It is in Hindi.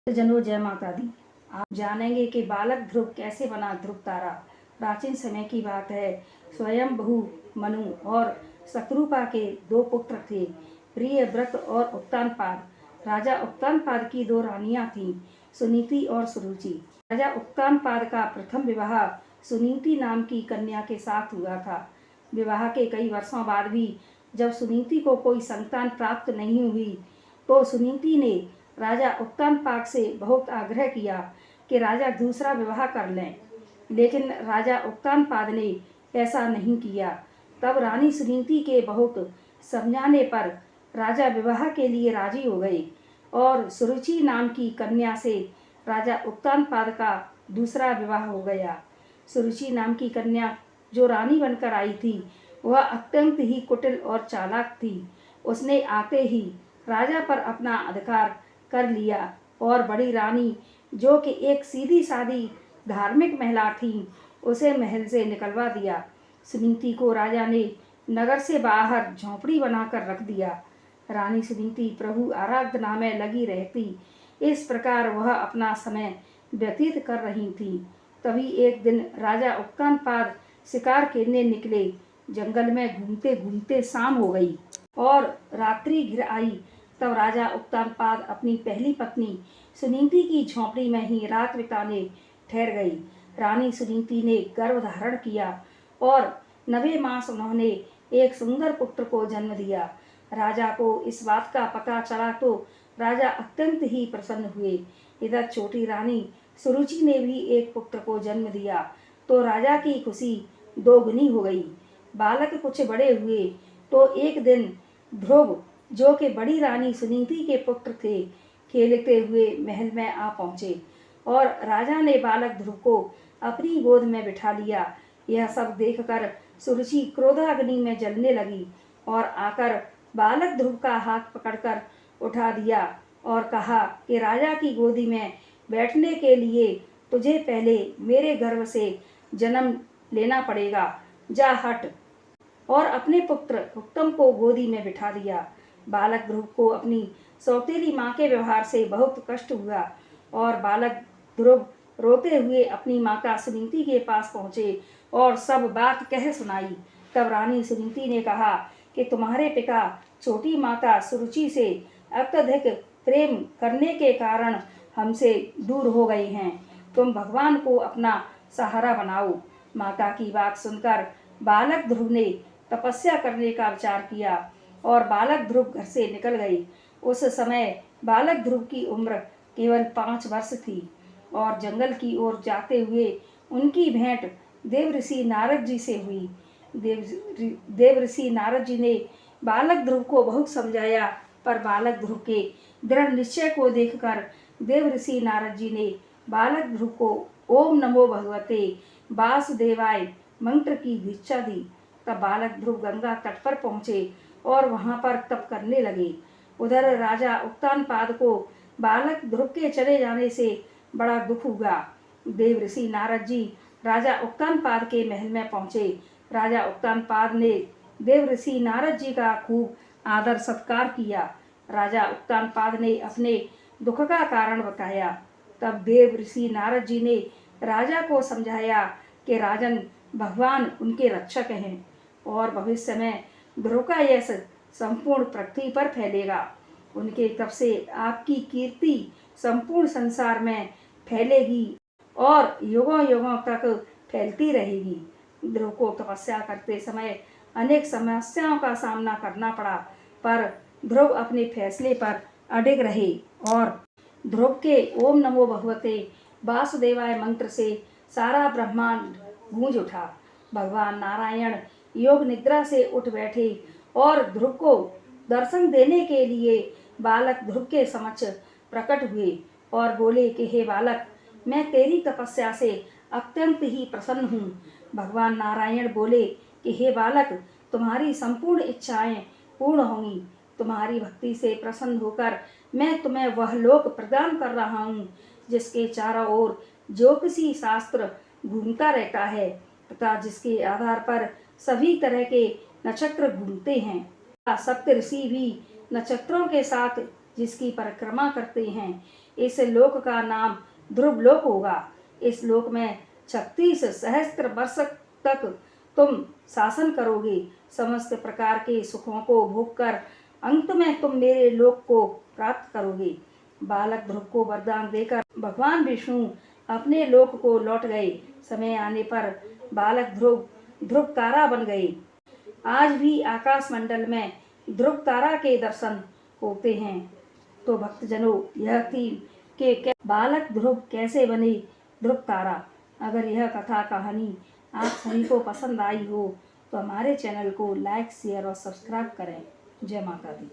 जनों जय माता दी। आप जानेंगे कि बालक ध्रुव कैसे बना ध्रुव तारा। प्राचीन समय की बात है। स्वयं बहु मनु और शत्रुपा के दो पुत्र थे, प्रियव्रत और उत्तानपाद। राजा उत्तानपाद की दो रानियां थीं, सुनीति और सुरुचि। राजा उत्तानपाद का प्रथम विवाह सुनीति नाम की कन्या के साथ हुआ था। विवाह के कई वर्षों बाद भी जब सुनीति को कोई संतान प्राप्त नहीं हुई तो सुनीति ने राजा उत्तानपाद से बहुत आग्रह किया कि राजा दूसरा विवाह कर लें, लेकिन राजा उत्तानपाद ने ऐसा नहीं किया। तब रानी सुनीति के बहुत समझाने पर राजा विवाह के लिए राजी हो गए और सुरुचि नाम की कन्या से राजा उत्तानपाद का दूसरा विवाह हो गया। सुरुचि नाम की कन्या जो रानी बनकर आई थी वह अत्यंत ही कुटिल और चालाक थी। उसने आते ही राजा पर अपना अधिकार कर लिया और बड़ी रानी जो कि एक सीधी सादी धार्मिक महिला थी उसे महल से निकलवा दिया। सुनीति को राजा ने नगर से बाहर झोंपड़ी बनाकर रख दिया। रानी सुनीति प्रभु आराधना में लगी रहती। इस प्रकार वह अपना समय व्यतीत कर रही थी। तभी एक दिन राजा उत्तानपाद शिकार खेलने निकले। जंगल में घूमते घूमते शाम हो गई और रात्रि घिर आई। तब राजा उत्तानपाद अपनी पहली पत्नी सुनीति की झोंपड़ी में ही रात बिताने ठहर गई। रानी सुनीति ने गर्भ धारण किया और 9वें मास उन्होंने एक सुंदर पुत्र को जन्म दिया। राजा को इस बात का पता चला तो राजा अत्यंत ही प्रसन्न हुए। इधर छोटी रानी सुरुचि ने भी एक पुत्र को जन्म दिया तो राजा की खुशी दोगुनी हो गई। बालक कुछ बड़े हुए तो एक दिन ध्रुव जो कि बड़ी रानी सुनीति के पुत्र थे, खेलते हुए महल में आ पहुँचे और राजा ने बालक ध्रुव को अपनी गोद में बिठा लिया। यह सब देखकर सुरुचि क्रोधाग्नि में जलने लगी और आकर बालक ध्रुव का हाथ पकड़कर उठा दिया और कहा कि राजा की गोदी में बैठने के लिए तुझे पहले मेरे गर्भ से जन्म लेना पड़ेगा, जा हट। और अपने पुत्र उत्तम को गोदी में बिठा दिया। बालक ध्रुव को अपनी सौतेली माँ के व्यवहार से बहुत कष्ट हुआ और बालक ध्रुव रोते हुए अपनी माता सुनीति के पास पहुँचे और सब बात कह सुनाई। तब रानी सुनीति ने कहा कि तुम्हारे पिता छोटी माता सुरुचि से अत्यधिक प्रेम करने के कारण हमसे दूर हो गए हैं। तुम भगवान को अपना सहारा बनाओ। माता की बात सुनकर बालक ध्रुव ने तपस्या करने का विचार किया और बालक ध्रुव घर से निकल गए। उस समय बालक ध्रुव की उम्र केवल 5 वर्ष थी और जंगल की ओर जाते हुए उनकी भेंट देव ऋषि नारद जी से हुई। देव ऋषि नारद जी ने बालक ध्रुव को बहुत समझाया, पर बालक ध्रुव के दृढ़ निश्चय को देखकर देव ऋषि नारद जी ने बालक ध्रुव को ओम नमो भगवते वासुदेवाय मंत्र की दीक्षा दी। तब बालक ध्रुव गंगा तट पर पहुँचे और वहां पर तप करने लगे। उधर राजा उत्तानपाद को बालक ध्रुव के चले जाने से बड़ा दुख हुआ। देव ऋषि नारद जी राजा उत्तानपाद के महल में पहुँचे। राजा उत्तानपाद ने देव ऋषि नारद जी का खूब आदर सत्कार किया। राजा उत्तानपाद ने अपने दुख का कारण बताया। तब देव ऋषि नारद जी ने राजा को समझाया कि राजन, भगवान उनके रक्षक हैं और भविष्य में ध्रुव का यश संपूर्ण पृथ्वी पर फैलेगा। उनके तप से आपकी कीर्ति संपूर्ण संसार में फैलेगी और युगों युगों तक फैलती रहेगी। ध्रुव को तपस्या करते समय अनेक समस्याओं का सामना करना पड़ा, पर ध्रुव अपने फैसले पर अडिग रहे और ध्रुव के ओम नमो भगवते वासुदेवाय मंत्र से सारा ब्रह्मांड गूंज उठा। भगवान नारायण योग निद्रा से उठ बैठे और ध्रुव को दर्शन देने के लिए बालक ध्रुव के समक्ष प्रकट हुए और बोले कि हे बालक, मैं तेरी तपस्या से अत्यंत ही प्रसन्न हूँ। भगवान नारायण बोले कि हे बालक, तुम्हारी संपूर्ण इच्छाएं पूर्ण होंगी। तुम्हारी भक्ति से प्रसन्न होकर मैं तुम्हें वह लोक प्रदान कर रहा हूँ जिसके चारों ओर ज्योतिषी शास्त्र घूमता रहता है तथा जिसके आधार पर सभी तरह के नक्षत्र घूमते हैं। सप्त ऋषि भी नक्षत्रों के साथ जिसकी परिक्रमा करते हैं। इस लोक का नाम ध्रुव लोक होगा। इस लोक में 36 सहस्त्र वर्ष तक तुम शासन करोगे। समस्त प्रकार के सुखों को भोग कर अंत में तुम मेरे लोक को प्राप्त करोगे। बालक ध्रुव को वरदान देकर भगवान विष्णु अपने लोक को लौट गए। समय आने पर बालक ध्रुव तारा बन गए। आज भी आकाश मंडल में ध्रुव तारा के दर्शन होते हैं। तो भक्तजनों, यह थी कि बालक ध्रुव कैसे बने ध्रुव तारा। अगर यह कथा कहानी आप सभी को पसंद आई हो तो हमारे चैनल को लाइक, शेयर और सब्सक्राइब करें। जय माता दी।